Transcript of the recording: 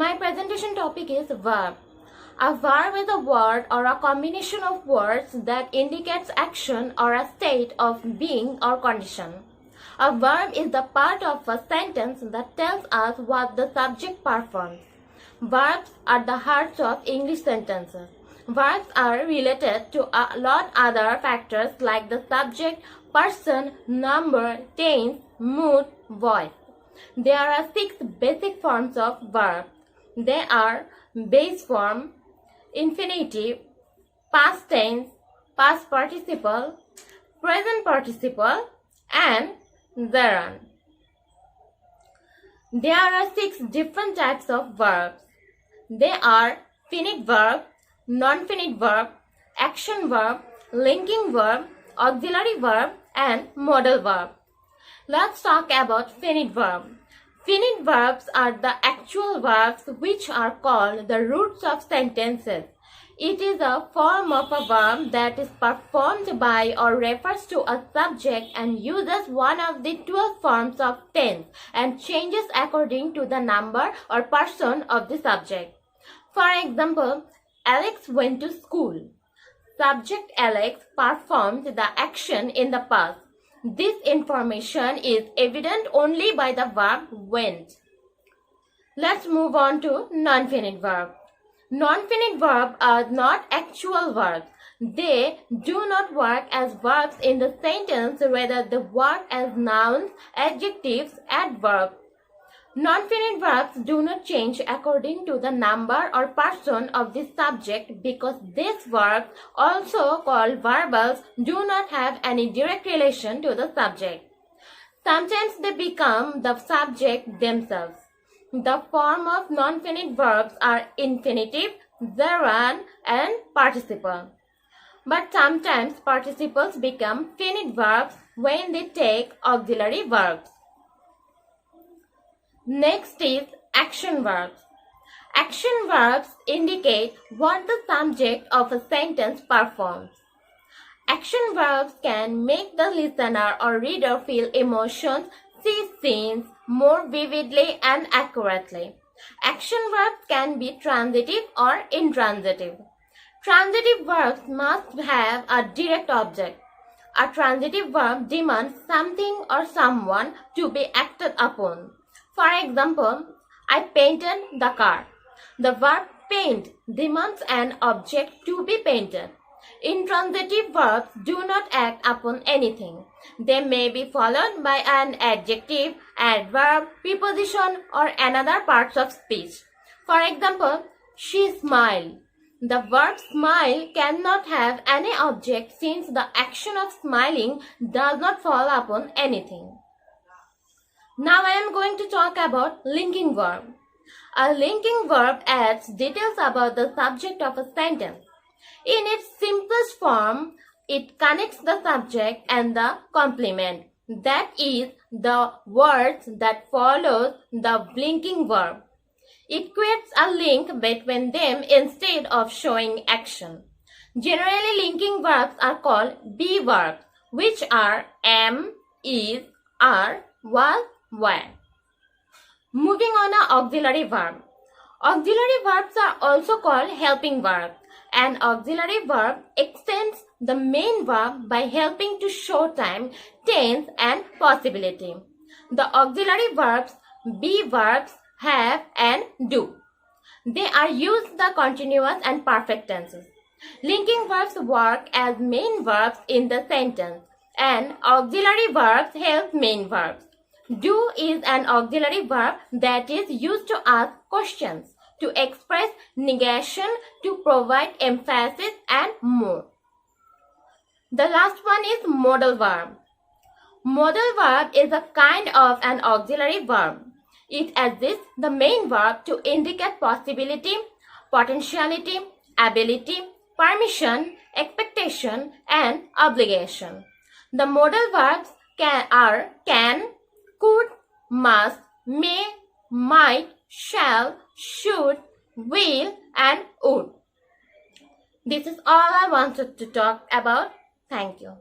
My presentation topic is verb. A verb is a word or a combination of words that indicates action or a state of being or condition. A verb is the part of a sentence that tells us what the subject performs. Verbs are the hearts of English sentences. Verbs are related to a lot other factors like the subject, person, number, tense, mood, voice. There are 6 basic forms of verb. They are base form, infinitive, past tense, past participle, present participle, and thereon. There are 6 different types of verbs. They are finite verb, non-finite verb, action verb, linking verb, auxiliary verb, and modal verb. Let's talk about finite verb. Finite verbs are the actual verbs which are called the roots of sentences. It is a form of a verb that is performed by or refers to a subject and uses one of the 12 forms of tense and changes according to the number or person of the subject. For example, Alex went to school. Subject Alex performed the action in the past. This information is evident only by the verb went. Let's move on to non-finite verb. Non-finite verbs are not actual verbs. They do not work as verbs in the sentence, rather they work as nouns, adjectives, adverbs. Non-finite verbs do not change according to the number or person of the subject because these verbs, also called verbals, do not have any direct relation to the subject. Sometimes they become the subject themselves. The form of non-finite verbs are infinitive, thereon, and participle. But sometimes participles become finite verbs when they take auxiliary verbs. Next is action verbs. Action verbs indicate what the subject of a sentence performs. Action verbs can make the listener or reader feel emotions, see scenes more vividly and accurately. Action verbs can be transitive or intransitive. Transitive verbs must have a direct object. A transitive verb demands something or someone to be acted upon. For example, I painted the car. The verb paint demands an object to be painted. Intransitive verbs do not act upon anything. They may be followed by an adjective, adverb, preposition, or another parts of speech. For example, she smiled. The verb smile cannot have any object since the action of smiling does not fall upon anything. Now I am going to talk about linking verb. A linking verb adds details about the subject of a sentence. In its simplest form, it connects the subject and the complement, that is, the words that follows the linking verb. It creates a link between them instead of showing action. Generally, linking verbs are called be verbs, which are am, is, are, was, were. Moving on to auxiliary verb. Auxiliary verbs are also called helping verbs. An auxiliary verb extends the main verb by helping to show time, tense, and possibility. The auxiliary verbs, be verbs, have, and do. They are used the continuous and perfect tenses. Linking verbs work as main verbs in the sentence, and auxiliary verbs help main verbs. Do is an auxiliary verb that is used to ask questions, to express negation, to provide emphasis, and more. The last one is modal verb. Modal verb is a kind of an auxiliary verb. It assists the main verb to indicate possibility, potentiality, ability, permission, expectation, and obligation. The modal verbs can, could, must, may, might, shall, should, will, and would. This is all I wanted to talk about. Thank you.